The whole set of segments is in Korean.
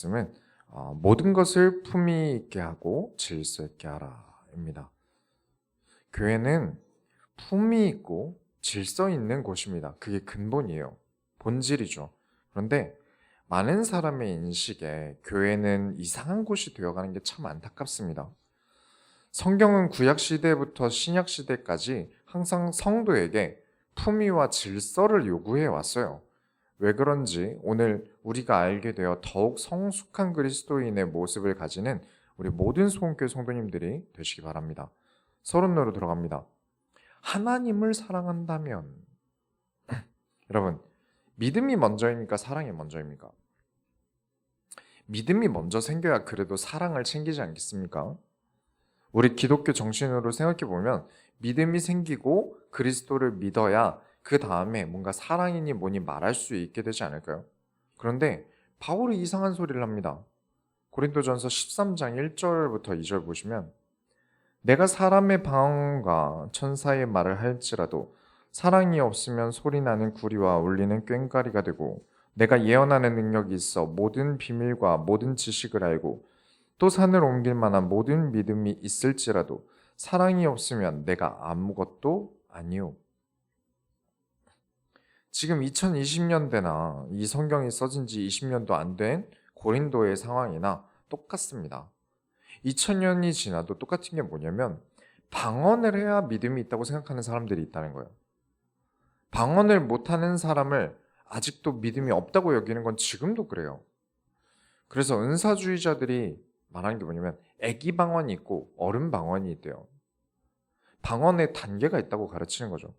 말씀은 모든 것을 품위 있게 하고 질서 있게 하라입니다. 교회는 품위 있고 질서 있는 곳입니다. 그게 근본이에요. 본질이죠. 그런데 많은 사람의 인식에 교회는 이상한 곳이 되어가는 게 참 안타깝습니다. 성경은 구약 시대부터 신약 시대까지 항상 성도에게 품위와 질서를 요구해 왔어요. 왜 그런지 오늘 우리가 알게 되어 더욱 성숙한 그리스도인의 모습을 가지는 우리 모든 소원교회 성도님들이 되시기 바랍니다. 서론으로 들어갑니다. 하나님을 사랑한다면 여러분, 믿음이 먼저입니까? 사랑이 먼저입니까? 믿음이 먼저 생겨야 그래도 사랑을 챙기지 않겠습니까? 우리 기독교 정신으로 생각해 보면 믿음이 생기고 그리스도를 믿어야 그 다음에 뭔가 사랑이니 뭐니 말할 수 있게 되지 않을까요? 그런데 바울이 이상한 소리를 합니다. 고린도전서 13장 1절부터 2절 보시면 내가 사람의 방언과 천사의 말을 할지라도 사랑이 없으면 소리나는 구리와 울리는 꽹과리가 되고 내가 예언하는 능력이 있어 모든 비밀과 모든 지식을 알고 또 산을 옮길 만한 모든 믿음이 있을지라도 사랑이 없으면 내가 아무것도 아니요. 지금 2020년대나 이 성경이 써진 지 20년도 안 된 고린도의 상황이나 똑같습니다. 2000년이 지나도 똑같은 게 뭐냐면 방언을 해야 믿음이 있다고 생각하는 사람들이 있다는 거예요. 방언을 못하는 사람을 아직도 믿음이 없다고 여기는 건 지금도 그래요. 그래서 은사주의자들이 말하는 게 뭐냐면 애기 방언이 있고 어른 방언이 있대요. 방언에 단계가 있다고 가르치는 거죠.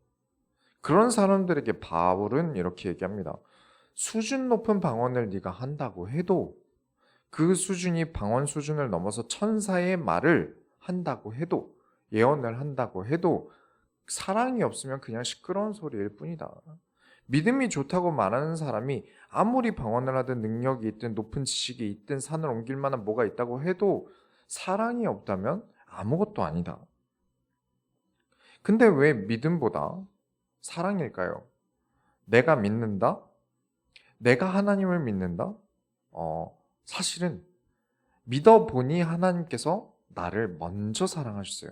그런 사람들에게 바울은 이렇게 얘기합니다. 수준 높은 방언을 네가 한다고 해도 그 수준이 방언 수준을 넘어서 천사의 말을 한다고 해도 예언을 한다고 해도 사랑이 없으면 그냥 시끄러운 소리일 뿐이다. 믿음이 좋다고 말하는 사람이 아무리 방언을 하든 능력이 있든 높은 지식이 있든 산을 옮길 만한 뭐가 있다고 해도 사랑이 없다면 아무것도 아니다. 근데 왜 믿음보다 사랑일까요? 내가 믿는다? 내가 하나님을 믿는다? 사실은 믿어보니 하나님께서 나를 먼저 사랑하셨어요.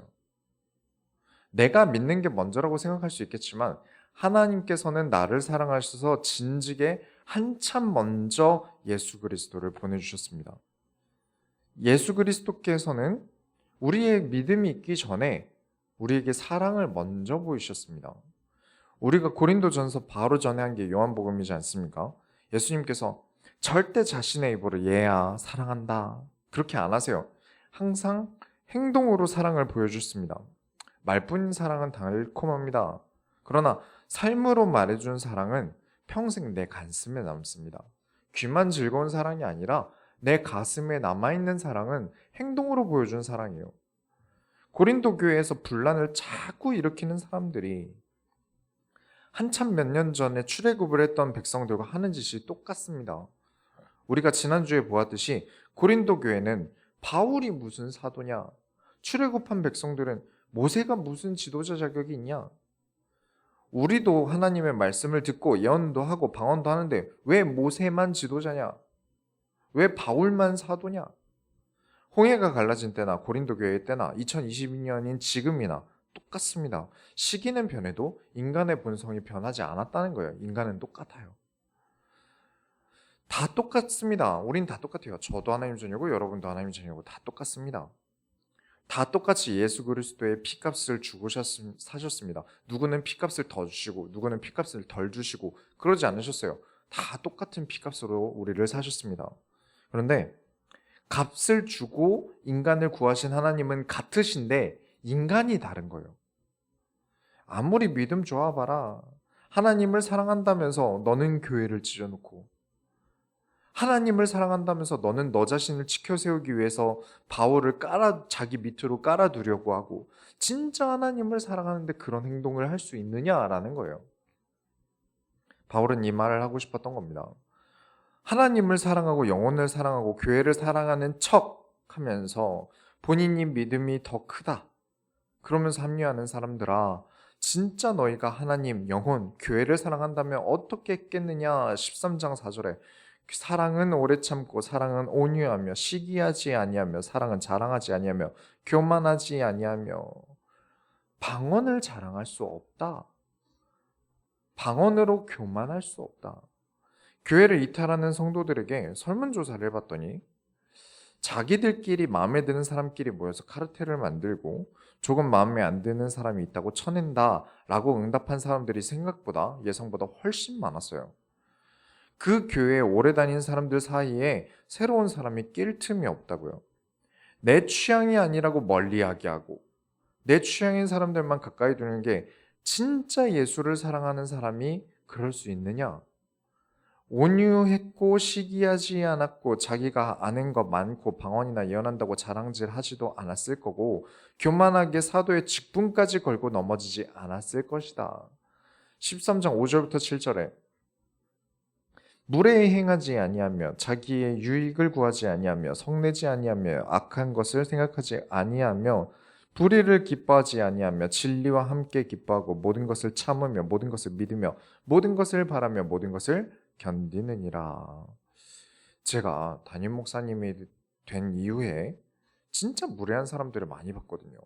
내가 믿는 게 먼저라고 생각할 수 있겠지만 하나님께서는 나를 사랑하셔서 진즉에 한참 먼저 예수 그리스도를 보내주셨습니다. 예수 그리스도께서는 우리의 믿음이 있기 전에 우리에게 사랑을 먼저 보이셨습니다. 우리가 고린도전서 바로 전에 한 게 요한복음이지 않습니까? 예수님께서 절대 자신의 입으로 얘야 사랑한다 그렇게 안 하세요. 항상 행동으로 사랑을 보여주습니다. 말뿐인 사랑은 달콤합니다. 그러나 삶으로 말해준 사랑은 평생 내 가슴에 남습니다. 귀만 즐거운 사랑이 아니라 내 가슴에 남아있는 사랑은 행동으로 보여준 사랑이에요. 고린도 교회에서 분란을 자꾸 일으키는 사람들이 한참 몇 년 전에 출애굽을 했던 백성들과 하는 짓이 똑같습니다. 우리가 지난주에 보았듯이 고린도 교회는 바울이 무슨 사도냐? 출애굽한 백성들은 모세가 무슨 지도자 자격이 있냐? 우리도 하나님의 말씀을 듣고 예언도 하고 방언도 하는데 왜 모세만 지도자냐? 왜 바울만 사도냐? 홍해가 갈라진 때나 고린도 교회의 때나 2022년인 지금이나 똑같습니다. 시기는 변해도 인간의 본성이 변하지 않았다는 거예요. 인간은 똑같아요. 다 똑같습니다. 우린 다 똑같아요. 저도 하나님 자녀고 여러분도 하나님 자녀고 다 똑같습니다. 다 똑같이 예수 그리스도의 피값을 주고 사셨습니다. 누구는 피값을 더 주시고 누구는 피값을 덜 주시고 그러지 않으셨어요. 다 똑같은 피값으로 우리를 사셨습니다. 그런데 값을 주고 인간을 구하신 하나님은 같으신데 인간이 다른 거예요. 아무리 믿음 좋아봐라. 하나님을 사랑한다면서 너는 교회를 찢어놓고 하나님을 사랑한다면서 너는 너 자신을 지켜 세우기 위해서 바울을 자기 밑으로 깔아두려고 하고 진짜 하나님을 사랑하는데 그런 행동을 할 수 있느냐라는 거예요. 바울은 이 말을 하고 싶었던 겁니다. 하나님을 사랑하고 영혼을 사랑하고 교회를 사랑하는 척 하면서 본인이 믿음이 더 크다. 그러면서 합리화하는 사람들아, 진짜 너희가 하나님, 영혼, 교회를 사랑한다면 어떻게 했겠느냐? 13장 4절에 사랑은 오래 참고 사랑은 온유하며 시기하지 아니하며 사랑은 자랑하지 아니하며 교만하지 아니하며. 방언을 자랑할 수 없다. 방언으로 교만할 수 없다. 교회를 이탈하는 성도들에게 설문조사를 해봤더니 자기들끼리 마음에 드는 사람끼리 모여서 카르텔을 만들고 조금 마음에 안 드는 사람이 있다고 쳐낸다 라고 응답한 사람들이 생각보다 예상보다 훨씬 많았어요. 그 교회에 오래 다닌 사람들 사이에 새로운 사람이 낄 틈이 없다고요. 내 취향이 아니라고 멀리하게 하고 내 취향인 사람들만 가까이 두는 게 진짜 예수를 사랑하는 사람이 그럴 수 있느냐? 온유했고 시기하지 않았고 자기가 아는 것 많고 방언이나 예언한다고 자랑질 하지도 않았을 거고 교만하게 사도의 직분까지 걸고 넘어지지 않았을 것이다. 13장 5절부터 7절에 무례에 행하지 아니하며 자기의 유익을 구하지 아니하며 성내지 아니하며 악한 것을 생각하지 아니하며 불의를 기뻐하지 아니하며 진리와 함께 기뻐하고 모든 것을 참으며 모든 것을 믿으며 모든 것을 바라며 모든 것을 견디느니라. 제가 담임 목사님이 된 이후에 진짜 무례한 사람들을 많이 봤거든요.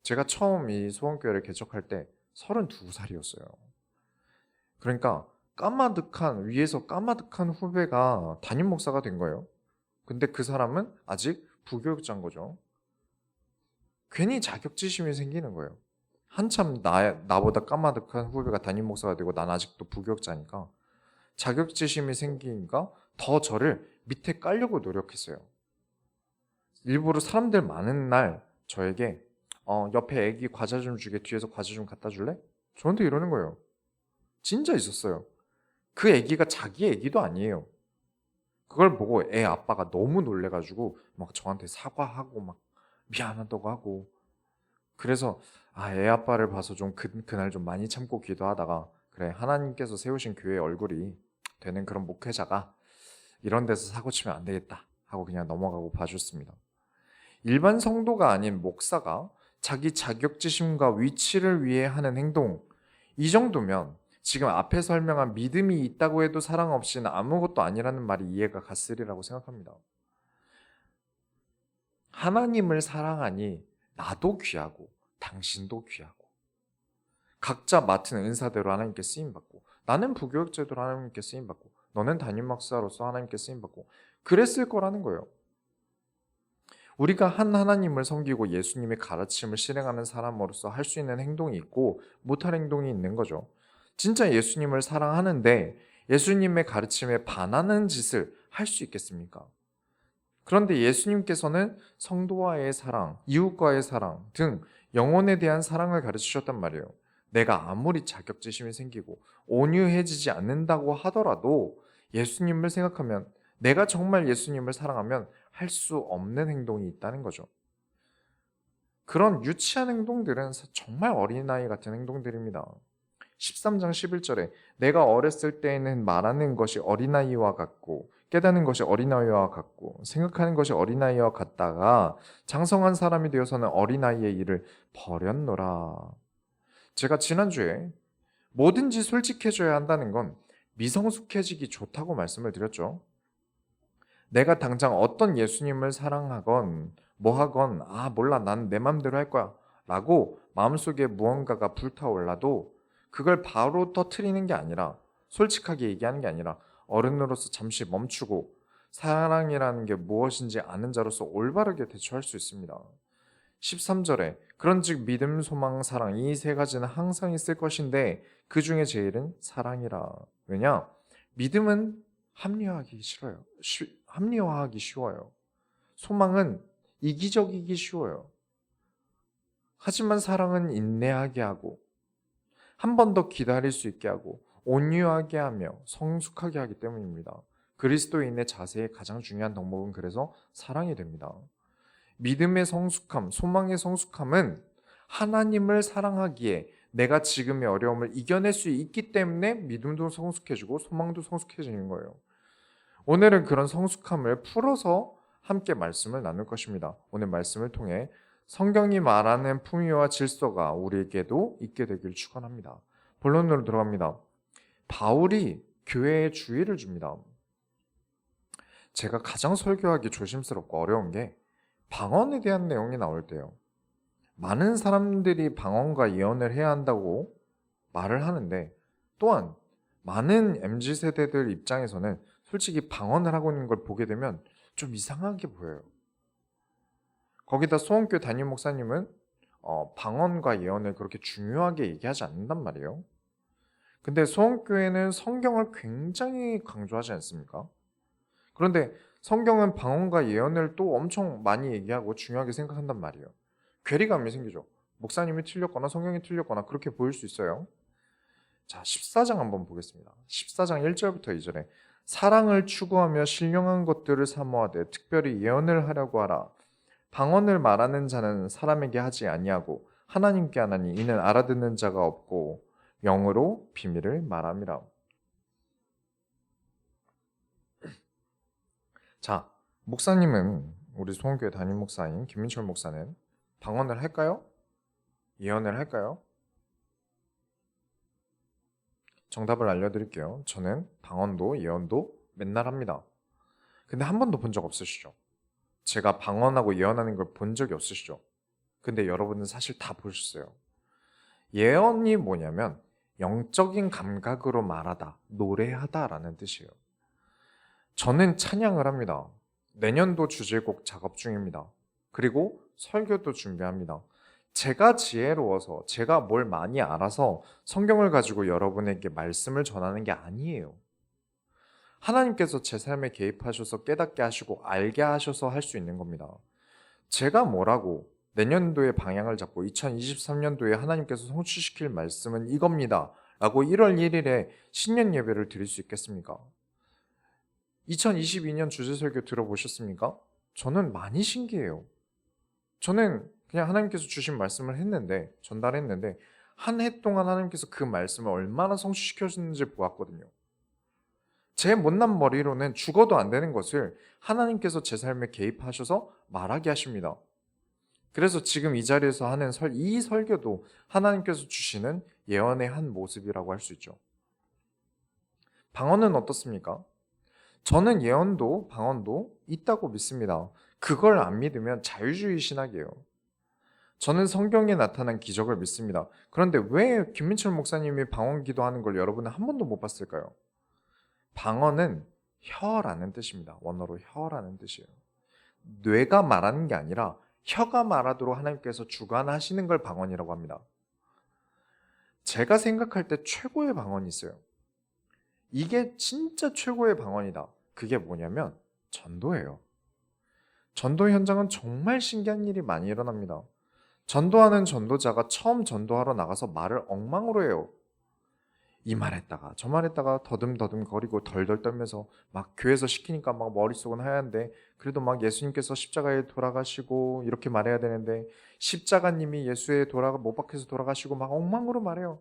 제가 처음 이 소원교회를 개척할 때 32살이었어요. 그러니까 까마득한 위에서 까마득한 후배가 담임 목사가 된 거예요. 근데 그 사람은 아직 부교육자인 거죠. 괜히 자격지심이 생기는 거예요. 한참 나보다 까마득한 후배가 담임 목사가 되고 난 아직도 부교육자니까 자격지심이 생기니까 더 저를 밑에 깔려고 노력했어요. 일부러 사람들 많은 날 저에게 옆에 애기 과자 좀 주게 뒤에서 과자 좀 갖다 줄래? 저한테 이러는 거예요. 진짜 있었어요. 그 애기가 자기 애기도 아니에요. 그걸 보고 애 아빠가 너무 놀래가지고 막 저한테 사과하고 막 미안하다고 하고 그래서 애 아빠를 봐서 좀 그날 좀 많이 참고 기도하다가 그래 하나님께서 세우신 교회의 얼굴이 되는 그런 목회자가 이런 데서 사고 치면 안 되겠다 하고 그냥 넘어가고 봐줬습니다. 일반 성도가 아닌 목사가 자기 자격지심과 위치를 위해 하는 행동 이 정도면 지금 앞에 설명한 믿음이 있다고 해도 사랑 없이는 아무것도 아니라는 말이 이해가 갔으리라고 생각합니다. 하나님을 사랑하니 나도 귀하고 당신도 귀하고 각자 맡은 은사대로 하나님께 쓰임받고 나는 부교육자대로 하나님께 쓰임받고 너는 담임 목사로서 하나님께 쓰임받고 그랬을 거라는 거예요. 우리가 한 하나님을 섬기고 예수님의 가르침을 실행하는 사람으로서 할 수 있는 행동이 있고 못할 행동이 있는 거죠. 진짜 예수님을 사랑하는데 예수님의 가르침에 반하는 짓을 할 수 있겠습니까? 그런데 예수님께서는 성도와의 사랑, 이웃과의 사랑 등 영혼에 대한 사랑을 가르치셨단 말이에요. 내가 아무리 자격지심이 생기고 온유해지지 않는다고 하더라도 예수님을 생각하면 내가 정말 예수님을 사랑하면 할 수 없는 행동이 있다는 거죠. 그런 유치한 행동들은 정말 어린아이 같은 행동들입니다. 13장 11절에 내가 어렸을 때에는 말하는 것이 어린아이와 같고 깨닫는 것이 어린아이와 같고 생각하는 것이 어린아이와 같다가 장성한 사람이 되어서는 어린아이의 일을 버렸노라. 제가 지난주에 뭐든지 솔직해져야 한다는 건 미성숙해지기 좋다고 말씀을 드렸죠. 내가 당장 어떤 예수님을 사랑하건 뭐하건 몰라 난 내 맘대로 할 거야 라고 마음속에 무언가가 불타올라도 그걸 바로 터트리는 게 아니라 솔직하게 얘기하는 게 아니라 어른으로서 잠시 멈추고 사랑이라는 게 무엇인지 아는 자로서 올바르게 대처할 수 있습니다. 13절에 그런즉 믿음, 소망, 사랑 이 세 가지는 항상 있을 것인데 그 중에 제일은 사랑이라. 왜냐? 믿음은 합리화하기 쉬워요. 소망은 이기적이기 쉬워요. 하지만 사랑은 인내하게 하고 한 번 더 기다릴 수 있게 하고 온유하게 하며 성숙하게 하기 때문입니다. 그리스도인의 자세의 가장 중요한 덕목은 그래서 사랑이 됩니다. 믿음의 성숙함, 소망의 성숙함은 하나님을 사랑하기에 내가 지금의 어려움을 이겨낼 수 있기 때문에 믿음도 성숙해지고 소망도 성숙해지는 거예요. 오늘은 그런 성숙함을 풀어서 함께 말씀을 나눌 것입니다. 오늘 말씀을 통해 성경이 말하는 품위와 질서가 우리에게도 있게 되길 축원합니다. 본론으로 들어갑니다. 바울이 교회에 주의를 줍니다. 제가 가장 설교하기 조심스럽고 어려운 게 방언에 대한 내용이 나올 때요. 많은 사람들이 방언과 예언을 해야 한다고 말을 하는데, 또한 많은 MZ 세대들 입장에서는 솔직히 방언을 하고 있는 걸 보게 되면 좀 이상하게 보여요. 거기다 소원교 담임 목사님은 방언과 예언을 그렇게 중요하게 얘기하지 않는단 말이에요. 근데 소원교회는 성경을 굉장히 강조하지 않습니까? 그런데 성경은 방언과 예언을 또 엄청 많이 얘기하고 중요하게 생각한단 말이에요. 괴리감이 생기죠. 목사님이 틀렸거나 성경이 틀렸거나 그렇게 보일 수 있어요. 자, 14장 한번 보겠습니다. 14장 1절부터 2절에 사랑을 추구하며 신령한 것들을 사모하되 특별히 예언을 하려고 하라. 방언을 말하는 자는 사람에게 하지 아니하고 하나님께 하나니 이는 알아듣는 자가 없고 영으로 비밀을 말함이라. 자, 목사님은 우리 소원교회 담임 목사인 김민철 목사는 방언을 할까요? 예언을 할까요? 정답을 알려드릴게요. 저는 방언도 예언도 맨날 합니다. 근데 한 번도 본 적 없으시죠? 제가 방언하고 예언하는 걸 본 적이 없으시죠? 근데 여러분은 사실 다 보셨어요. 예언이 뭐냐면 영적인 감각으로 말하다, 노래하다라는 뜻이에요. 저는 찬양을 합니다. 내년도 주제곡 작업 중입니다. 그리고 설교도 준비합니다. 제가 지혜로워서 제가 뭘 많이 알아서 성경을 가지고 여러분에게 말씀을 전하는 게 아니에요. 하나님께서 제 삶에 개입하셔서 깨닫게 하시고 알게 하셔서 할 수 있는 겁니다. 제가 뭐라고 내년도에 방향을 잡고 2023년도에 하나님께서 성취시킬 말씀은 이겁니다 라고 1월 1일에 신년 예배를 드릴 수 있겠습니까? 2022년 주제설교 들어보셨습니까? 저는 많이 신기해요. 저는 그냥 하나님께서 주신 말씀을 했는데, 전달했는데 한 해 동안 하나님께서 그 말씀을 얼마나 성취시켜주는지 보았거든요. 제 못난 머리로는 죽어도 안 되는 것을 하나님께서 제 삶에 개입하셔서 말하게 하십니다. 그래서 지금 이 자리에서 하는 이 설교도 하나님께서 주시는 예언의 한 모습이라고 할 수 있죠. 방언은 어떻습니까? 저는 예언도 방언도 있다고 믿습니다. 그걸 안 믿으면 자유주의 신학이에요. 저는 성경에 나타난 기적을 믿습니다. 그런데 왜 김민철 목사님이 방언 기도하는 걸 여러분은 한 번도 못 봤을까요? 방언은 혀라는 뜻입니다. 원어로 혀라는 뜻이에요. 뇌가 말하는 게 아니라 혀가 말하도록 하나님께서 주관하시는 걸 방언이라고 합니다. 제가 생각할 때 최고의 방언이 있어요. 이게 진짜 최고의 방언이다. 그게 뭐냐면 전도예요. 전도 현장은 정말 신기한 일이 많이 일어납니다. 전도하는 전도자가 처음 전도하러 나가서 말을 엉망으로 해요. 이 말했다가 저 말했다가 더듬더듬 거리고 덜덜 떨면서 막 교회에서 시키니까 막 머릿속은 하얀데 그래도 막 예수님께서 십자가에 돌아가시고 이렇게 말해야 되는데 십자가님이 예수에 못 박혀서 돌아가시고 막 엉망으로 말해요.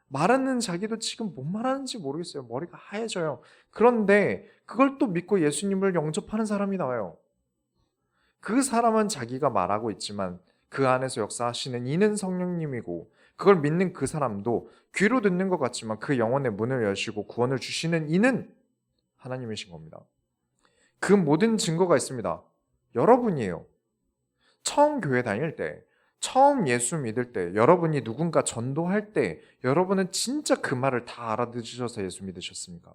말하는 자기도 지금 뭔 말하는지 모르겠어요. 머리가 하얘져요. 그런데 그걸 또 믿고 예수님을 영접하는 사람이 나와요. 그 사람은 자기가 말하고 있지만 그 안에서 역사하시는 이는 성령님이고 그걸 믿는 그 사람도 귀로 듣는 것 같지만 그 영혼의 문을 여시고 구원을 주시는 이는 하나님이신 겁니다. 그 모든 증거가 있습니다. 여러분이에요. 처음 교회 다닐 때, 처음 예수 믿을 때, 여러분이 누군가 전도할 때 여러분은 진짜 그 말을 다 알아들으셔서 예수 믿으셨습니까?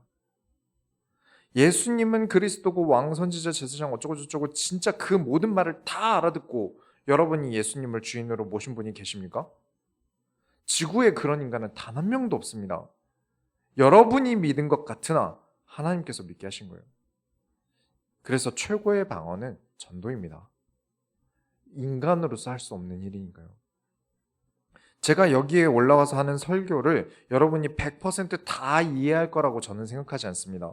예수님은 그리스도고 왕 선지자 제사장 어쩌고 저쩌고 진짜 그 모든 말을 다 알아듣고 여러분이 예수님을 주인으로 모신 분이 계십니까? 지구에 그런 인간은 단 한 명도 없습니다. 여러분이 믿은 것 같으나 하나님께서 믿게 하신 거예요. 그래서 최고의 방언은 전도입니다. 인간으로서 할 수 없는 일이니까요. 제가 여기에 올라와서 하는 설교를 여러분이 100%다 이해할 거라고 저는 생각하지 않습니다.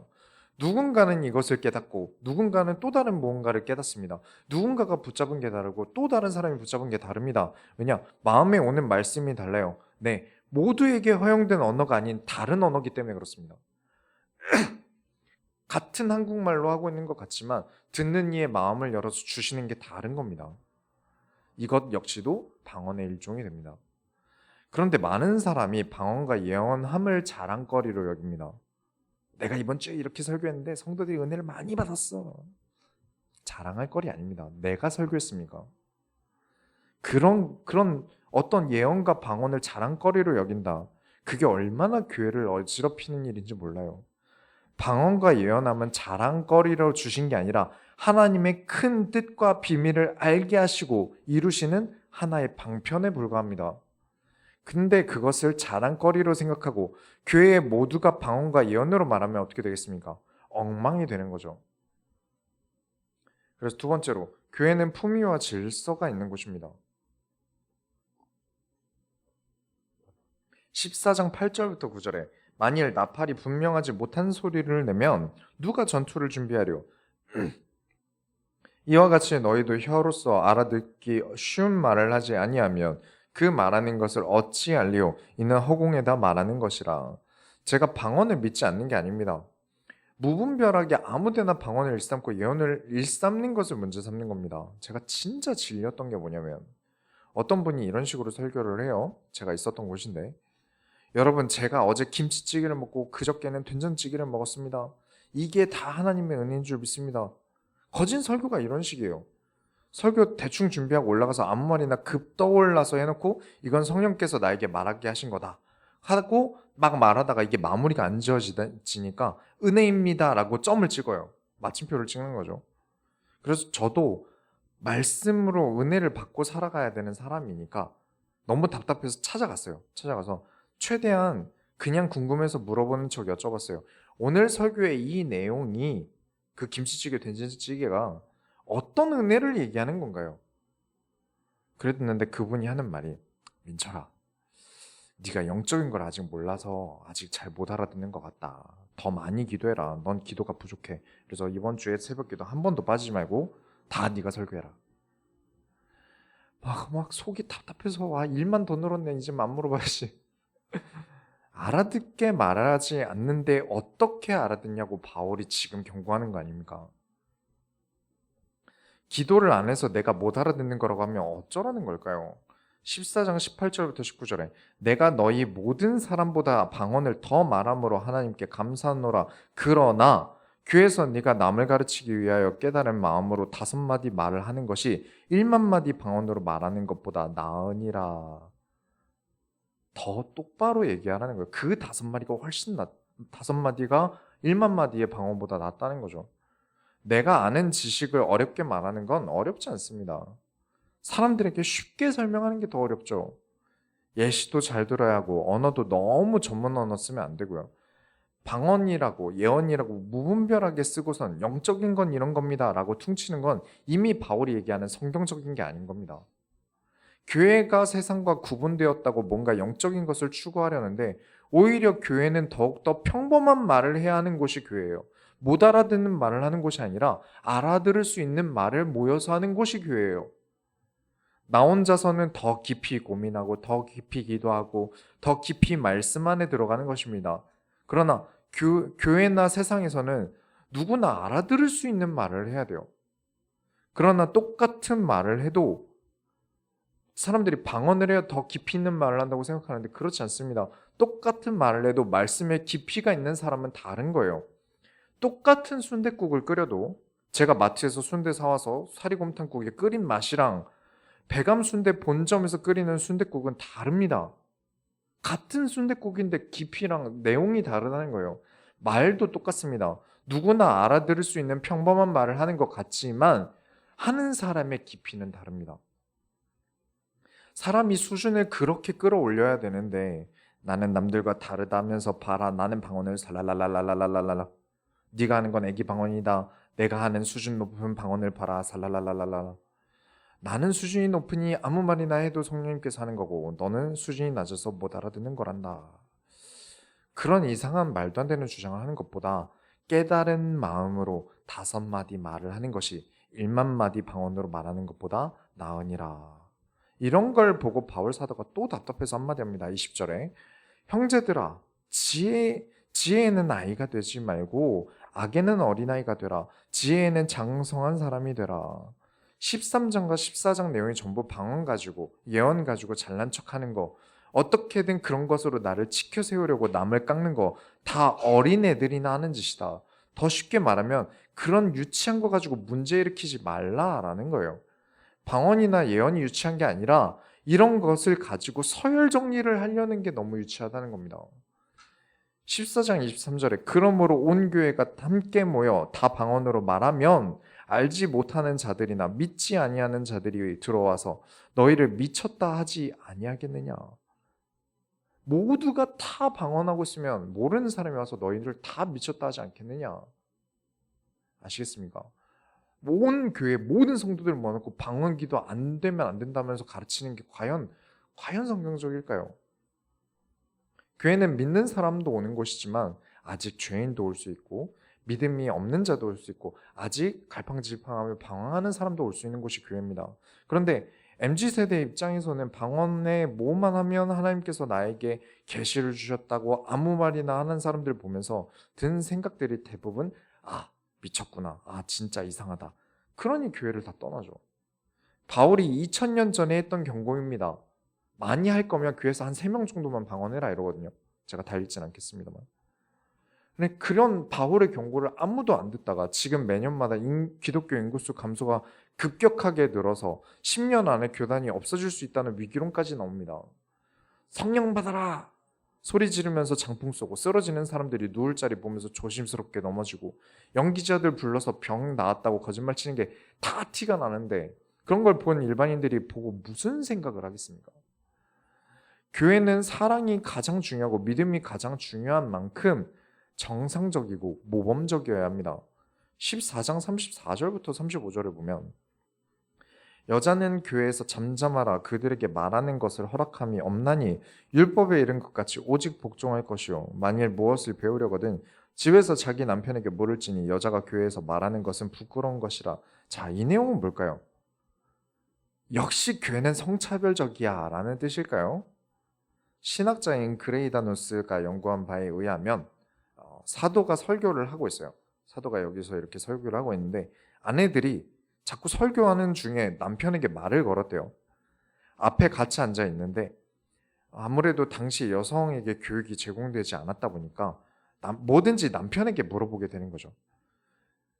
누군가는 이것을 깨닫고 누군가는 또 다른 무언가를 깨닫습니다. 누군가가 붙잡은 게 다르고 또 다른 사람이 붙잡은 게 다릅니다. 왜냐? 마음에 오는 말씀이 달라요. 네, 모두에게 허용된 언어가 아닌 다른 언어이기 때문에 그렇습니다. 같은 한국말로 하고 있는 것 같지만 듣는 이의 마음을 열어서 주시는 게 다른 겁니다. 이것 역시도 방언의 일종이 됩니다. 그런데 많은 사람이 방언과 예언함을 자랑거리로 여깁니다. 내가 이번 주에 이렇게 설교했는데 성도들이 은혜를 많이 받았어. 자랑할 거리 아닙니다. 내가 설교했습니까? 그런 어떤 예언과 방언을 자랑거리로 여긴다. 그게 얼마나 교회를 어지럽히는 일인지 몰라요. 방언과 예언함은 자랑거리로 주신 게 아니라 하나님의 큰 뜻과 비밀을 알게 하시고 이루시는 하나의 방편에 불과합니다. 근데 그것을 자랑거리로 생각하고 교회의 모두가 방언과 예언으로 말하면 어떻게 되겠습니까? 엉망이 되는 거죠. 그래서 두 번째로, 교회는 품위와 질서가 있는 곳입니다. 14장 8절부터 9절에 만일 나팔이 분명하지 못한 소리를 내면 누가 전투를 준비하려? 이와 같이 너희도 혀로서 알아듣기 쉬운 말을 하지 아니하면 그 말하는 것을 어찌 알리오? 이는 허공에다 말하는 것이라. 제가 방언을 믿지 않는 게 아닙니다. 무분별하게 아무데나 방언을 일삼고 예언을 일삼는 것을 문제 삼는 겁니다. 제가 진짜 질렸던 게 뭐냐면 어떤 분이 이런 식으로 설교를 해요. 제가 있었던 곳인데, 여러분, 제가 어제 김치찌개를 먹고 그저께는 된장찌개를 먹었습니다. 이게 다 하나님의 은혜인 줄 믿습니다. 거진 설교가 이런 식이에요. 설교 대충 준비하고 올라가서 아무 말이나 급 떠올라서 해놓고 이건 성령께서 나에게 말하게 하신 거다 하고 막 말하다가 이게 마무리가 안 지어지니까 은혜입니다 라고 점을 찍어요. 마침표를 찍는 거죠. 그래서 저도 말씀으로 은혜를 받고 살아가야 되는 사람이니까 너무 답답해서 찾아갔어요. 찾아가서 최대한 그냥 궁금해서 물어보는 척 여쭤봤어요. 오늘 설교의 이 내용이, 그 김치찌개 된장찌개가 어떤 은혜를 얘기하는 건가요? 그랬는데 그분이 하는 말이, 민철아, 네가 영적인 걸 아직 몰라서 아직 잘 못 알아듣는 것 같다. 더 많이 기도해라. 넌 기도가 부족해. 그래서 이번 주에 새벽 기도 한 번도 빠지지 말고 다 네가 설교해라. 막 속이 답답해서 일만 더 늘었네. 이제 안 물어봐야지. 알아듣게 말하지 않는데 어떻게 알아듣냐고 바울이 지금 경고하는 거 아닙니까? 기도를 안 해서 내가 못 알아듣는 거라고 하면 어쩌라는 걸까요? 14장 18절부터 19절에 내가 너희 모든 사람보다 방언을 더 말함으로 하나님께 감사하노라. 그러나 교회에서 네가 남을 가르치기 위하여 깨달은 마음으로 5마디 말을 하는 것이 1만 마디 방언으로 말하는 것보다 나으니라. 더 똑바로 얘기하라는 거예요. 그 5마디가 훨씬 5마디가 1만 마디의 방언보다 낫다는 거죠. 내가 아는 지식을 어렵게 말하는 건 어렵지 않습니다. 사람들에게 쉽게 설명하는 게 더 어렵죠. 예시도 잘 들어야 하고 언어도 너무 전문 언어 쓰면 안 되고요. 방언이라고 예언이라고 무분별하게 쓰고선 영적인 건 이런 겁니다 라고 퉁치는 건 이미 바울이 얘기하는 성경적인 게 아닌 겁니다. 교회가 세상과 구분되었다고 뭔가 영적인 것을 추구하려는데 오히려 교회는 더욱더 평범한 말을 해야 하는 곳이 교회예요. 못 알아듣는 말을 하는 곳이 아니라 알아들을 수 있는 말을 모여서 하는 곳이 교회예요. 나 혼자서는 더 깊이 고민하고 더 깊이 기도하고 더 깊이 말씀 안에 들어가는 것입니다. 그러나 교회나 세상에서는 누구나 알아들을 수 있는 말을 해야 돼요. 그러나 똑같은 말을 해도 사람들이 방언을 해야 더 깊이 있는 말을 한다고 생각하는데 그렇지 않습니다. 똑같은 말을 해도 말씀에 깊이가 있는 사람은 다른 거예요. 똑같은 순댓국을 끓여도 제가 마트에서 순대 사와서 사리곰탕국에 끓인 맛이랑 배감 순대 본점에서 끓이는 순댓국은 다릅니다. 같은 순댓국인데 깊이랑 내용이 다르다는 거예요. 말도 똑같습니다. 누구나 알아들을 수 있는 평범한 말을 하는 것 같지만 하는 사람의 깊이는 다릅니다. 사람이 수준을 그렇게 끌어올려야 되는데 나는 남들과 다르다면서 봐라. 나는 방언을 살랄랄랄랄랄랄라. 네가 하는 건 애기 방언이다. 내가 하는 수준 높은 방언을 봐라. 살랄랄랄랄라. 나는 수준이 높으니 아무 말이나 해도 성령님께서 하는 거고 너는 수준이 낮아서 못 알아듣는 거란다. 그런 이상한 말도 안 되는 주장을 하는 것보다 깨달은 마음으로 5마디 말을 하는 것이 1만 마디 방언으로 말하는 것보다 나으니라. 이런 걸 보고 바울 사도가 또 답답해서 한마디 합니다. 20절에 형제들아 지혜에는 아이가 되지 말고 악에는 어린아이가 되라. 지혜에는 장성한 사람이 되라. 13장과 14장 내용이 전부 방언 가지고 예언 가지고 잘난 척하는 거, 어떻게든 그런 것으로 나를 치켜 세우려고 남을 깎는 거 다 어린애들이나 하는 짓이다. 더 쉽게 말하면 그런 유치한 거 가지고 문제 일으키지 말라라는 거예요. 방언이나 예언이 유치한 게 아니라 이런 것을 가지고 서열 정리를 하려는 게 너무 유치하다는 겁니다. 14장 23절에 그러므로 온 교회가 함께 모여 다 방언으로 말하면 알지 못하는 자들이나 믿지 아니하는 자들이 들어와서 너희를 미쳤다 하지 아니하겠느냐. 모두가 다 방언하고 있으면 모르는 사람이 와서 너희를 다 미쳤다 하지 않겠느냐. 아시겠습니까? 온 교회 모든 성도들 모아놓고 방언기도 안 되면 안 된다면서 가르치는 게 과연 성경적일까요? 교회는 믿는 사람도 오는 곳이지만 아직 죄인도 올 수 있고 믿음이 없는 자도 올 수 있고 아직 갈팡질팡하며 방황하는 사람도 올 수 있는 곳이 교회입니다. 그런데 MZ세대 입장에서는 방언에 뭐만 하면 하나님께서 나에게 계시를 주셨다고 아무 말이나 하는 사람들 보면서 든 생각들이 대부분 미쳤구나. 진짜 이상하다. 그러니 교회를 다 떠나죠. 바울이 2000년 전에 했던 경고입니다. 많이 할 거면 교회에서 한 3명 정도만 방언해라 이러거든요. 제가 다 읽진 않겠습니다만. 근데 그런 바울의 경고를 아무도 안 듣다가 지금 매년마다 기독교 인구수 감소가 급격하게 늘어서 10년 안에 교단이 없어질 수 있다는 위기론까지 나옵니다. 성령 받아라! 소리 지르면서 장풍 쏘고 쓰러지는 사람들이 누울 자리 보면서 조심스럽게 넘어지고 연기자들 불러서 병 나았다고 거짓말 치는 게 다 티가 나는데 그런 걸 본 일반인들이 보고 무슨 생각을 하겠습니까? 교회는 사랑이 가장 중요하고 믿음이 가장 중요한 만큼 정상적이고 모범적이어야 합니다. 14장 34절부터 35절을 보면 여자는 교회에서 잠잠하라 그들에게 말하는 것을 허락함이 없나니 율법에 이른 것 같이 오직 복종할 것이요 만일 무엇을 배우려거든 집에서 자기 남편에게 물을지니 여자가 교회에서 말하는 것은 부끄러운 것이라. 자, 이 내용은 뭘까요? 역시 교회는 성차별적이야 라는 뜻일까요? 신학자인 그레이다누스가 연구한 바에 의하면 사도가 설교를 하고 있어요. 사도가 여기서 이렇게 설교를 하고 있는데 아내들이 자꾸 설교하는 중에 남편에게 말을 걸었대요. 앞에 같이 앉아 있는데 아무래도 당시 여성에게 교육이 제공되지 않았다 보니까 뭐든지 남편에게 물어보게 되는 거죠.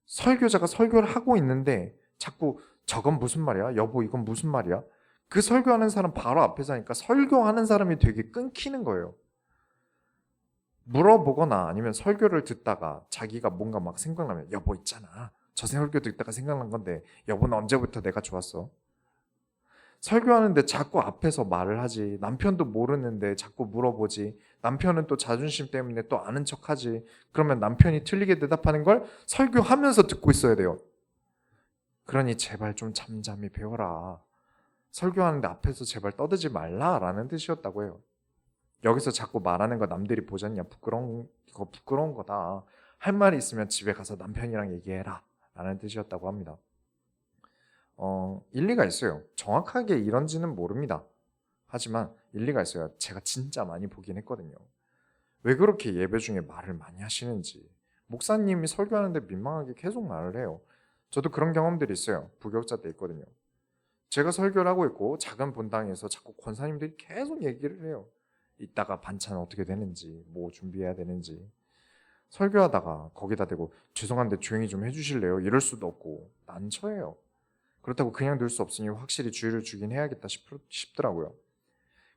설교자가 설교를 하고 있는데 자꾸 저건 무슨 말이야? 여보 이건 무슨 말이야? 그 설교하는 사람 바로 앞에서 하니까 설교하는 사람이 되게 끊기는 거예요. 물어보거나 아니면 설교를 듣다가 자기가 뭔가 막 생각나면 여보 있잖아. 저 설교 듣다가 생각난 건데 여보는 언제부터 내가 좋았어? 설교하는데 자꾸 앞에서 말을 하지. 남편도 모르는데 자꾸 물어보지. 남편은 또 자존심 때문에 또 아는 척하지. 그러면 남편이 틀리게 대답하는 걸 설교하면서 듣고 있어야 돼요. 그러니 제발 좀 잠잠히 배워라. 설교하는데 앞에서 제발 떠들지 말라라는 뜻이었다고 해요. 여기서 자꾸 말하는 거 남들이 보잖냐. 부끄러운 거다. 할 말이 있으면 집에 가서 남편이랑 얘기해라 라는 뜻이었다고 합니다. 일리가 있어요. 정확하게 이런지는 모릅니다. 하지만 일리가 있어요. 제가 진짜 많이 보긴 했거든요. 왜 그렇게 예배 중에 말을 많이 하시는지. 목사님이 설교하는데 민망하게 계속 말을 해요. 저도 그런 경험들이 있어요. 부교육자 때 있거든요. 제가 설교를 하고 있고 작은 본당에서 자꾸 권사님들이 계속 얘기를 해요. 이따가 반찬 어떻게 되는지, 뭐 준비해야 되는지. 설교하다가 거기다 대고 죄송한데 조용히 좀 해주실래요? 이럴 수도 없고 난처해요. 그렇다고 그냥 둘 수 없으니 확실히 주의를 주긴 해야겠다 싶더라고요.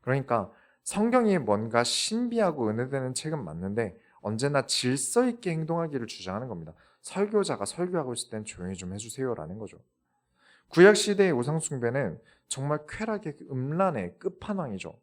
그러니까 성경이 뭔가 신비하고 은혜되는 책은 맞는데 언제나 질서 있게 행동하기를 주장하는 겁니다. 설교자가 설교하고 있을 땐 조용히 좀 해주세요라는 거죠. 구약시대의 우상숭배는 정말 쾌락의 음란의 끝판왕이죠.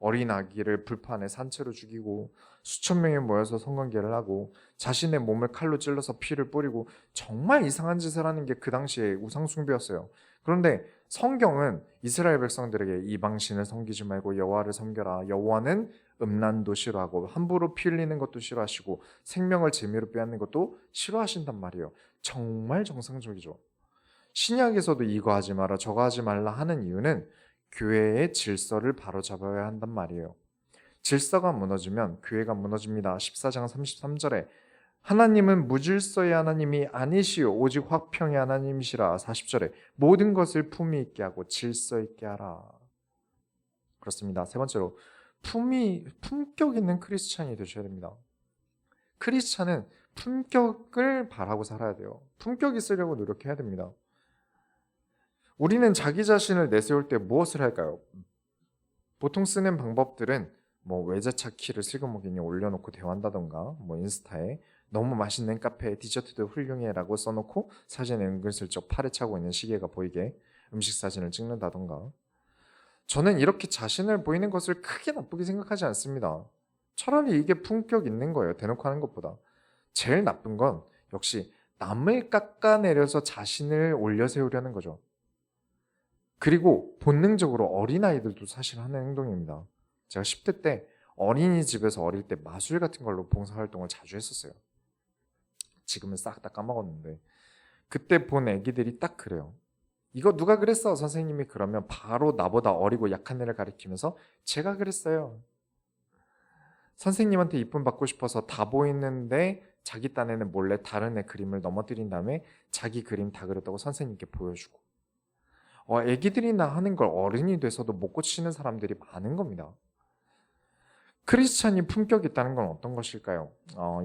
어린 아기를 불판에 산채로 죽이고 수천 명이 모여서 성관계를 하고 자신의 몸을 칼로 찔러서 피를 뿌리고 정말 이상한 짓을 하는 게 그 당시의 우상숭배였어요. 그런데 성경은 이스라엘 백성들에게 이방신을 섬기지 말고 여호와를 섬겨라. 여호와는 음란도 싫어하고 함부로 피 흘리는 것도 싫어하시고 생명을 재미로 빼앗는 것도 싫어하신단 말이에요. 정말 정상적이죠. 신약에서도 이거 하지 마라 저거 하지 말라 하는 이유는 교회의 질서를 바로잡아야 한단 말이에요. 질서가 무너지면 교회가 무너집니다. 14장 33절에 하나님은 무질서의 하나님이 아니시오 오직 화평의 하나님이시라. 40절에 모든 것을 품위 있게 하고 질서 있게 하라. 그렇습니다. 세 번째로 품격 있는 크리스찬이 되셔야 됩니다. 크리스찬은 품격을 바라고 살아야 돼요. 품격 있으려고 노력해야 됩니다. 우리는 자기 자신을 내세울 때 무엇을 할까요? 보통 쓰는 방법들은 뭐 외제차 키를 슬그머기니 올려놓고 대화한다던가, 뭐 인스타에 너무 맛있는 카페에 디저트도 훌륭해라고 써놓고 사진에 은근슬쩍 팔에 차고 있는 시계가 보이게 음식 사진을 찍는다던가. 저는 이렇게 자신을 보이는 것을 크게 나쁘게 생각하지 않습니다. 차라리 이게 품격 있는 거예요. 대놓고 하는 것보다. 제일 나쁜 건 역시 남을 깎아내려서 자신을 올려 세우려는 거죠. 그리고 본능적으로 어린아이들도 사실 하는 행동입니다. 제가 10대 때 어린이집에서 어릴 때 마술 같은 걸로 봉사활동을 자주 했었어요. 지금은 싹 다 까먹었는데 그때 본 애기들이 딱 그래요. 이거 누가 그랬어? 선생님이 그러면 바로 나보다 어리고 약한 애를 가리키면서 제가 그랬어요. 선생님한테 이쁨 받고 싶어서 다 보이는데 자기 딴에는 몰래 다른 애 그림을 넘어뜨린 다음에 자기 그림 다 그렸다고 선생님께 보여주고. 애기들이나 하는 걸 어른이 돼서도 못 고치는 사람들이 많은 겁니다. 크리스찬이 품격 있다는 건 어떤 것일까요?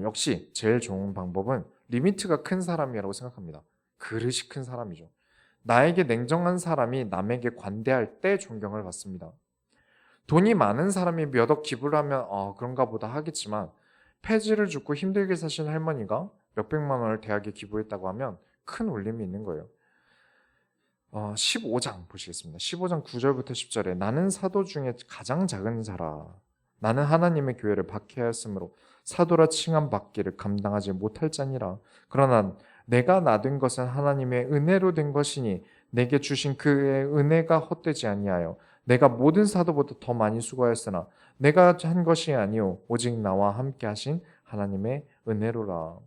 역시 제일 좋은 방법은 리미트가 큰 사람이라고 생각합니다. 그릇이 큰 사람이죠. 나에게 냉정한 사람이 남에게 관대할 때 존경을 받습니다. 돈이 많은 사람이 몇 억 기부를 하면 그런가 보다 하겠지만 폐지를 죽고 힘들게 사신 할머니가 몇백만 원을 대학에 기부했다고 하면 큰 울림이 있는 거예요. 15장 보시겠습니다. 15장 9절부터 10절에 나는 사도 중에 가장 작은 자라. 나는 하나님의 교회를 박해하였으므로 사도라 칭함 받기를 감당하지 못할 자니라. 그러나 내가 나된 것은 하나님의 은혜로 된 것이니 내게 주신 그의 은혜가 헛되지 아니하여 내가 모든 사도보다 더 많이 수고하였으나 내가 한 것이 아니오 오직 나와 함께 하신 하나님의 은혜로라.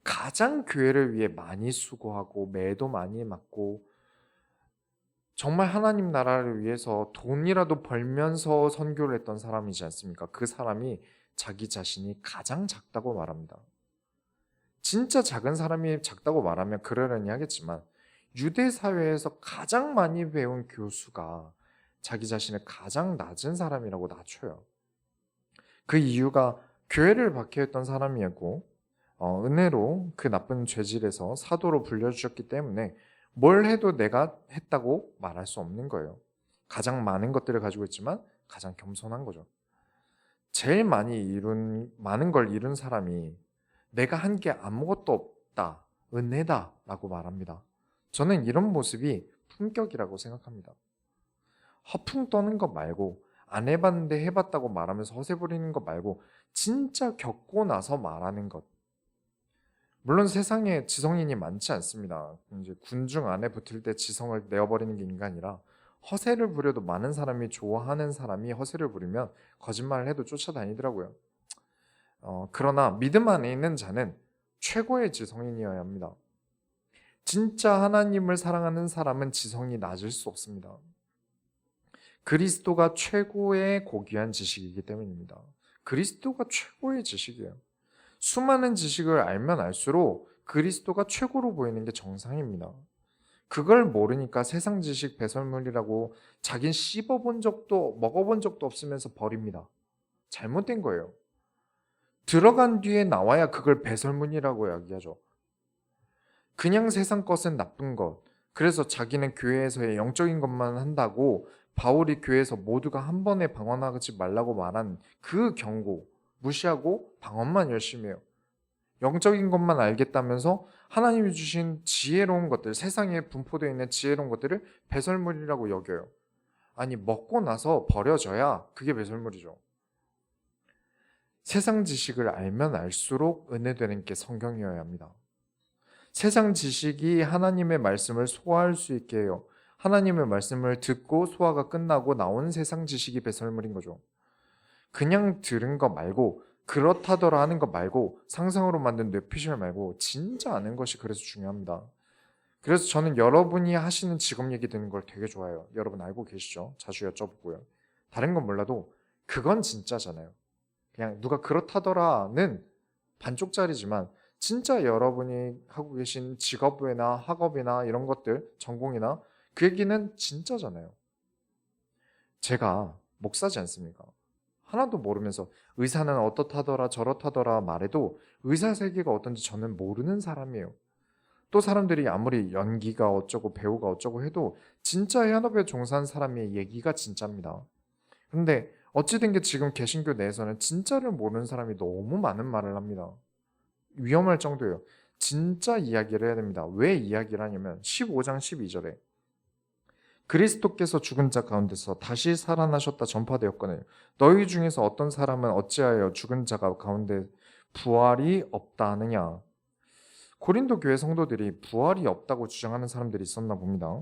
가장 교회를 위해 많이 수고하고 매도 많이 맞고 정말 하나님 나라를 위해서 돈이라도 벌면서 선교를 했던 사람이지 않습니까? 그 사람이 자기 자신이 가장 작다고 말합니다. 진짜 작은 사람이 작다고 말하면 그러려니 하겠지만 유대 사회에서 가장 많이 배운 교수가 자기 자신을 가장 낮은 사람이라고 낮춰요. 그 이유가 교회를 박해했던 사람이었고 은혜로 그 나쁜 죄질에서 사도로 불려주셨기 때문에 뭘 해도 내가 했다고 말할 수 없는 거예요. 가장 많은 것들을 가지고 있지만 가장 겸손한 거죠. 제일 많은 걸 이룬 사람이 내가 한 게 아무것도 없다, 은혜다 라고 말합니다. 저는 이런 모습이 품격이라고 생각합니다. 허풍 떠는 것 말고 안 해봤는데 해봤다고 말하면서 허세 부리는 것 말고 진짜 겪고 나서 말하는 것. 물론 세상에 지성인이 많지 않습니다. 이제 군중 안에 붙을 때 지성을 내어버리는 게 인간이라 허세를 부려도 많은 사람이 좋아하는 사람이 허세를 부리면 거짓말을 해도 쫓아다니더라고요. 그러나 믿음 안에 있는 자는 최고의 지성인이어야 합니다. 진짜 하나님을 사랑하는 사람은 지성이 낮을 수 없습니다. 그리스도가 최고의 고귀한 지식이기 때문입니다. 그리스도가 최고의 지식이에요. 수많은 지식을 알면 알수록 그리스도가 최고로 보이는 게 정상입니다. 그걸 모르니까 세상 지식 배설물이라고 자긴 씹어본 적도 먹어본 적도 없으면서 버립니다. 잘못된 거예요. 들어간 뒤에 나와야 그걸 배설물이라고 이야기하죠. 그냥 세상 것은 나쁜 것. 그래서 자기는 교회에서의 영적인 것만 한다고 바울이 교회에서 모두가 한 번에 방언하지 말라고 말한 그 경고 무시하고 방언만 열심히 해요. 영적인 것만 알겠다면서 하나님이 주신 지혜로운 것들, 세상에 분포되어 있는 지혜로운 것들을 배설물이라고 여겨요. 아니 먹고 나서 버려져야 그게 배설물이죠. 세상 지식을 알면 알수록 은혜되는 게 성경이어야 합니다. 세상 지식이 하나님의 말씀을 소화할 수 있게 해요. 하나님의 말씀을 듣고 소화가 끝나고 나온 세상 지식이 배설물인 거죠. 그냥 들은 거 말고 그렇다더라 하는 거 말고 상상으로 만든 뇌피셜 말고 진짜 아는 것이 그래서 중요합니다. 그래서 저는 여러분이 하시는 직업 얘기 듣는 걸 되게 좋아해요. 여러분 알고 계시죠? 자주 여쭤보고요. 다른 건 몰라도 그건 진짜잖아요. 그냥 누가 그렇다더라는 반쪽짜리지만 진짜 여러분이 하고 계신 직업이나 학업이나 이런 것들, 전공이나 그 얘기는 진짜잖아요. 제가 목사지 않습니까? 하나도 모르면서 의사는 어떻다더라 저렇다더라 말해도 의사 세계가 어떤지 저는 모르는 사람이에요. 또 사람들이 아무리 연기가 어쩌고 배우가 어쩌고 해도 진짜 현업에 종사한 사람의 얘기가 진짜입니다. 근데 어찌된 게 지금 개신교 내에서는 진짜를 모르는 사람이 너무 많은 말을 합니다. 위험할 정도예요. 진짜 이야기를 해야 됩니다. 왜 이야기를 하냐면 15장 12절에 그리스도께서 죽은 자 가운데서 다시 살아나셨다 전파되었거늘 너희 중에서 어떤 사람은 어찌하여 죽은 자가 가운데 부활이 없다 하느냐. 고린도 교회 성도들이 부활이 없다고 주장하는 사람들이 있었나 봅니다.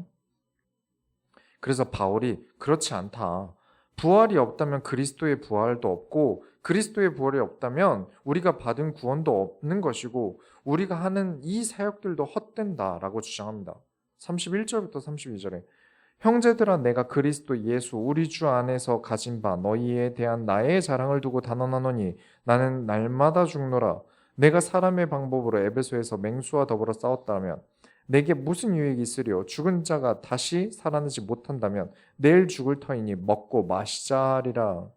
그래서 바울이 그렇지 않다. 부활이 없다면 그리스도의 부활도 없고 그리스도의 부활이 없다면 우리가 받은 구원도 없는 것이고 우리가 하는 이 사역들도 헛된다라고 주장합니다. 31절부터 32절에 형제들아 내가 그리스도 예수 우리 주 안에서 가진 바 너희에 대한 나의 자랑을 두고 단언하노니 나는 날마다 죽노라. 내가 사람의 방법으로 에베소에서 맹수와 더불어 싸웠다면 내게 무슨 유익이 있으리요? 죽은 자가 다시 살아나지 못한다면 내일 죽을 터이니 먹고 마시자 하리라.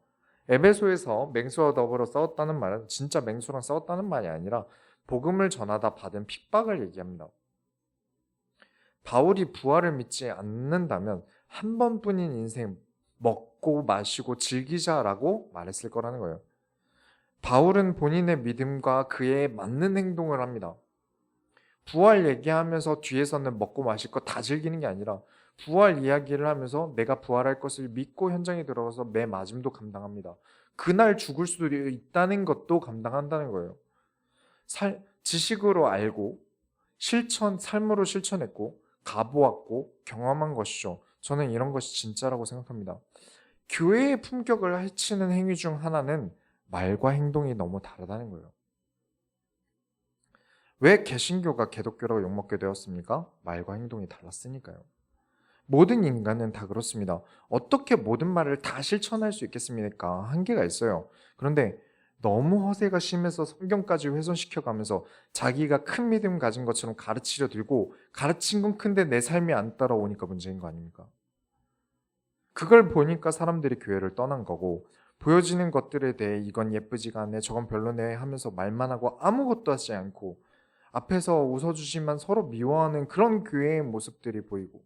에베소에서 맹수와 더불어 싸웠다는 말은 진짜 맹수랑 싸웠다는 말이 아니라 복음을 전하다 받은 핍박을 얘기합니다. 바울이 부활을 믿지 않는다면 한 번뿐인 인생 먹고 마시고 즐기자라고 말했을 거라는 거예요. 바울은 본인의 믿음과 그에 맞는 행동을 합니다. 부활 얘기하면서 뒤에서는 먹고 마실 거 다 즐기는 게 아니라 부활 이야기를 하면서 내가 부활할 것을 믿고 현장에 들어가서 매 맞음도 감당합니다. 그날 죽을 수도 있다는 것도 감당한다는 거예요. 지식으로 알고 삶으로 실천했고 가보았고 경험한 것이죠. 저는 이런 것이 진짜라고 생각합니다. 교회의 품격을 해치는 행위 중 하나는 말과 행동이 너무 다르다는 거예요. 왜 개신교가 개독교라고 욕먹게 되었습니까? 말과 행동이 달랐으니까요. 모든 인간은 다 그렇습니다. 어떻게 모든 말을 다 실천할 수 있겠습니까? 한계가 있어요. 그런데 너무 허세가 심해서 성경까지 훼손시켜가면서 자기가 큰 믿음 가진 것처럼 가르치려 들고 가르친 건 큰데 내 삶이 안 따라오니까 문제인 거 아닙니까? 그걸 보니까 사람들이 교회를 떠난 거고 보여지는 것들에 대해 이건 예쁘지가 않네 저건 별로네 하면서 말만 하고 아무것도 하지 않고 앞에서 웃어주지만 서로 미워하는 그런 교회의 모습들이 보이고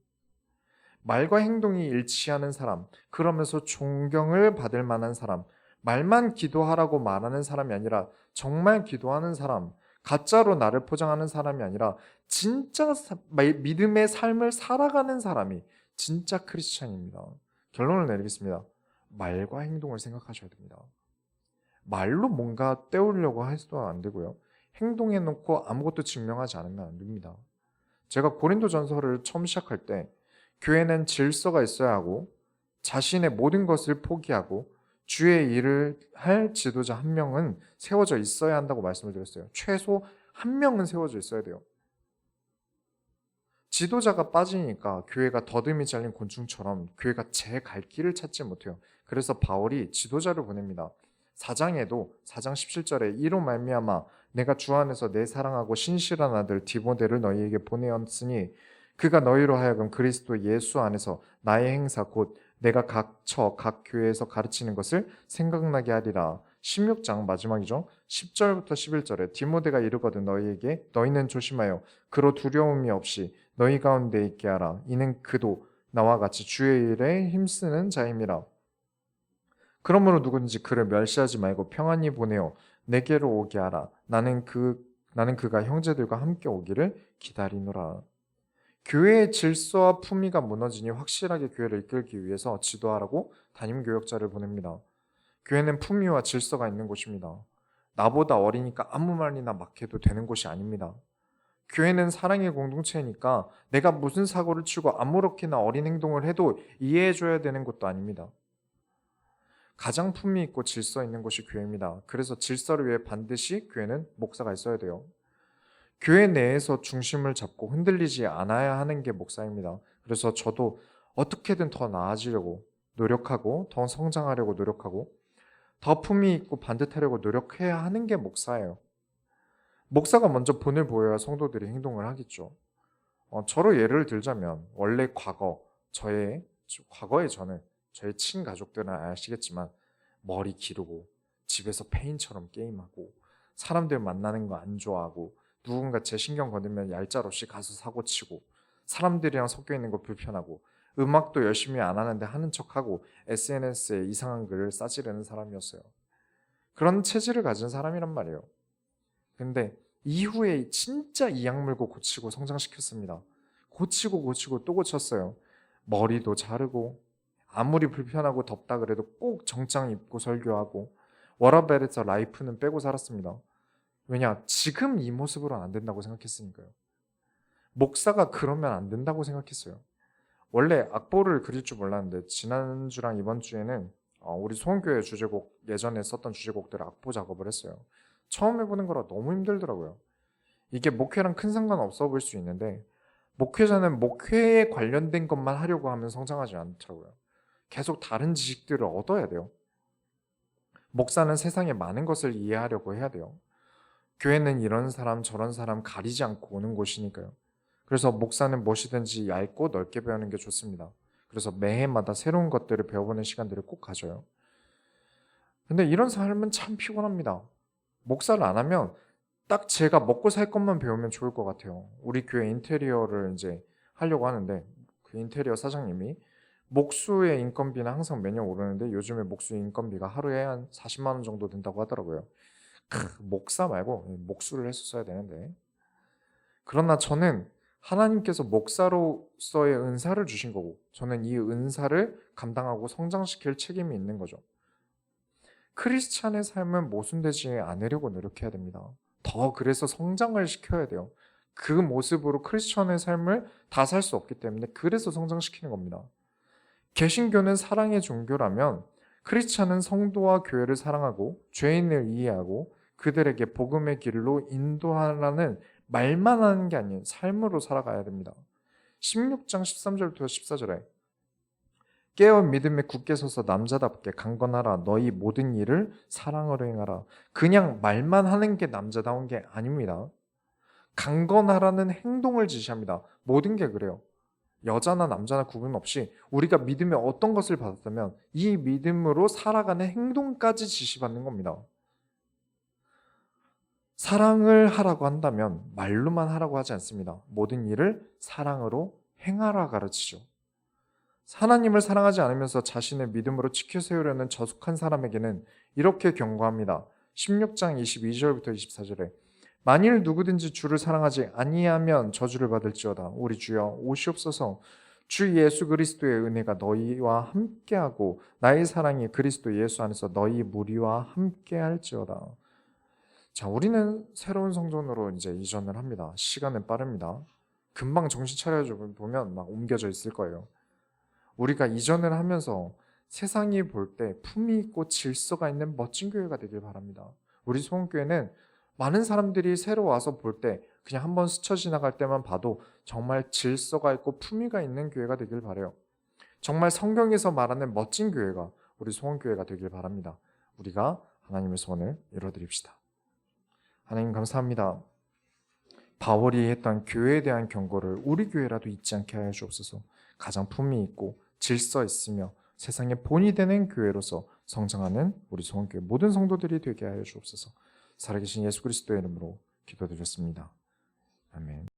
말과 행동이 일치하는 사람, 그러면서 존경을 받을 만한 사람, 말만 기도하라고 말하는 사람이 아니라 정말 기도하는 사람, 가짜로 나를 포장하는 사람이 아니라 진짜 믿음의 삶을 살아가는 사람이 진짜 크리스찬입니다. 결론을 내리겠습니다. 말과 행동을 생각하셔야 됩니다. 말로 뭔가 때우려고 해서도 안 되고요. 행동해놓고 아무것도 증명하지 않으면 안 됩니다. 제가 고린도전서를 처음 시작할 때 교회는 질서가 있어야 하고 자신의 모든 것을 포기하고 주의 일을 할 지도자 한 명은 세워져 있어야 한다고 말씀을 드렸어요. 최소 한 명은 세워져 있어야 돼요. 지도자가 빠지니까 교회가 더듬이 잘린 곤충처럼 교회가 제 갈 길을 찾지 못해요. 그래서 바울이 지도자를 보냅니다. 4장에도 4장 17절에 이로 말미암아 내가 주 안에서 내 사랑하고 신실한 아들 디모데를 너희에게 보내었으니 그가 너희로 하여금 그리스도 예수 안에서 나의 행사 곧 내가 각 교회에서 가르치는 것을 생각나게 하리라. 16장 마지막이죠. 10절부터 11절에 디모데가 이르거든 너희에게 너희는 조심하여 그로 두려움이 없이 너희 가운데 있게 하라. 이는 그도 나와 같이 주의 일에 힘쓰는 자임이라. 그러므로 누구든지 그를 멸시하지 말고 평안히 보내어 내게로 오게 하라. 나는 그가 형제들과 함께 오기를 기다리노라. 교회의 질서와 품위가 무너지니 확실하게 교회를 이끌기 위해서 지도하라고 담임교역자를 보냅니다. 교회는 품위와 질서가 있는 곳입니다. 나보다 어리니까 아무 말이나 막 해도 되는 곳이 아닙니다. 교회는 사랑의 공동체니까 내가 무슨 사고를 치고 아무렇게나 어린 행동을 해도 이해해줘야 되는 것도 아닙니다. 가장 품위 있고 질서 있는 곳이 교회입니다. 그래서 질서를 위해 반드시 교회는 목사가 있어야 돼요. 교회 내에서 중심을 잡고 흔들리지 않아야 하는 게 목사입니다. 그래서 저도 어떻게든 더 나아지려고 노력하고 더 성장하려고 노력하고 더 품위 있고 반듯하려고 노력해야 하는 게 목사예요. 목사가 먼저 본을 보여야 성도들이 행동을 하겠죠. 저로 예를 들자면 원래 과거에 저는 저희 친가족들은 아시겠지만 머리 기르고 집에서 페인처럼 게임하고 사람들 만나는 거 안 좋아하고 누군가 제 신경 건들면 얄짤없이 가서 사고치고 사람들이랑 섞여 있는 거 불편하고 음악도 열심히 안 하는데 하는 척하고 SNS에 이상한 글을 싸지르는 사람이었어요. 그런 체질을 가진 사람이란 말이에요. 근데 이후에 진짜 이 약물고 고치고 성장시켰습니다. 고치고 또 고쳤어요. 머리도 자르고 아무리 불편하고 덥다 그래도 꼭 정장 입고 설교하고 워라벨에서 라이프는 빼고 살았습니다. 왜냐? 지금 이 모습으로는 안 된다고 생각했으니까요. 목사가 그러면 안 된다고 생각했어요. 원래 악보를 그릴 줄 몰랐는데 지난주랑 이번 주에는 우리 소원교회 주제곡 예전에 썼던 주제곡들 악보 작업을 했어요. 처음 해보는 거라 너무 힘들더라고요. 이게 목회랑 큰 상관 없어 보일 수 있는데 목회자는 목회에 관련된 것만 하려고 하면 성장하지 않더라고요. 계속 다른 지식들을 얻어야 돼요. 목사는 세상의 많은 것을 이해하려고 해야 돼요. 교회는 이런 사람 저런 사람 가리지 않고 오는 곳이니까요. 그래서 목사는 무엇이든지 얇고 넓게 배우는 게 좋습니다. 그래서 매해마다 새로운 것들을 배워보는 시간들을 꼭 가져요. 근데 이런 삶은 참 피곤합니다. 목사를 안 하면 딱 제가 먹고 살 것만 배우면 좋을 것 같아요. 우리 교회 인테리어를 이제 하려고 하는데 그 인테리어 사장님이 목수의 인건비는 항상 매년 오르는데 요즘에 목수의 인건비가 하루에 한 40만 원 정도 든다고 하더라고요. 목사 말고 목수를 했었어야 되는데. 그러나 저는 하나님께서 목사로서의 은사를 주신 거고 저는 이 은사를 감당하고 성장시킬 책임이 있는 거죠. 크리스찬의 삶은 모순되지 않으려고 노력해야 됩니다. 더 그래서 성장을 시켜야 돼요. 그 모습으로 크리스찬의 삶을 다 살 수 없기 때문에 그래서 성장시키는 겁니다. 개신교는 사랑의 종교라면 크리스찬은 성도와 교회를 사랑하고 죄인을 이해하고 그들에게 복음의 길로 인도하라는 말만 하는 게 아닌 삶으로 살아가야 됩니다. 16장 13절부터 14절에 깨어 믿음에 굳게 서서 남자답게 강건하라. 너희 모든 일을 사랑으로 행하라. 그냥 말만 하는 게 남자다운 게 아닙니다. 강건하라는 행동을 지시합니다. 모든 게 그래요. 여자나 남자나 구분 없이 우리가 믿음에 어떤 것을 받았다면 이 믿음으로 살아가는 행동까지 지시받는 겁니다. 사랑을 하라고 한다면 말로만 하라고 하지 않습니다. 모든 일을 사랑으로 행하라 가르치죠. 하나님을 사랑하지 않으면서 자신의 믿음으로 지켜 세우려는 저속한 사람에게는 이렇게 경고합니다. 16장 22절부터 24절에 만일 누구든지 주를 사랑하지 아니하면 저주를 받을지어다. 우리 주여 오시옵소서. 주 예수 그리스도의 은혜가 너희와 함께하고 나의 사랑이 그리스도 예수 안에서 너희 무리와 함께할지어다. 자, 우리는 새로운 성전으로 이제 이전을 합니다. 시간은 빠릅니다. 금방 정신 차려져 보면 막 옮겨져 있을 거예요. 우리가 이전을 하면서 세상이 볼 때 품위 있고 질서가 있는 멋진 교회가 되길 바랍니다. 우리 소원교회는 많은 사람들이 새로 와서 볼 때 그냥 한번 스쳐 지나갈 때만 봐도 정말 질서가 있고 품위가 있는 교회가 되길 바라요. 정말 성경에서 말하는 멋진 교회가 우리 소원교회가 되길 바랍니다. 우리가 하나님의 소원을 이뤄드립시다. 하나님 감사합니다. 바울이 했던 교회에 대한 경고를 우리 교회라도 잊지 않게 하여 주옵소서. 가장 품위 있고 질서 있으며 세상의 본이 되는 교회로서 성장하는 우리 소원교회 모든 성도들이 되게 하여 주옵소서. 살아계신 예수 그리스도의 이름으로 기도드렸습니다. 아멘.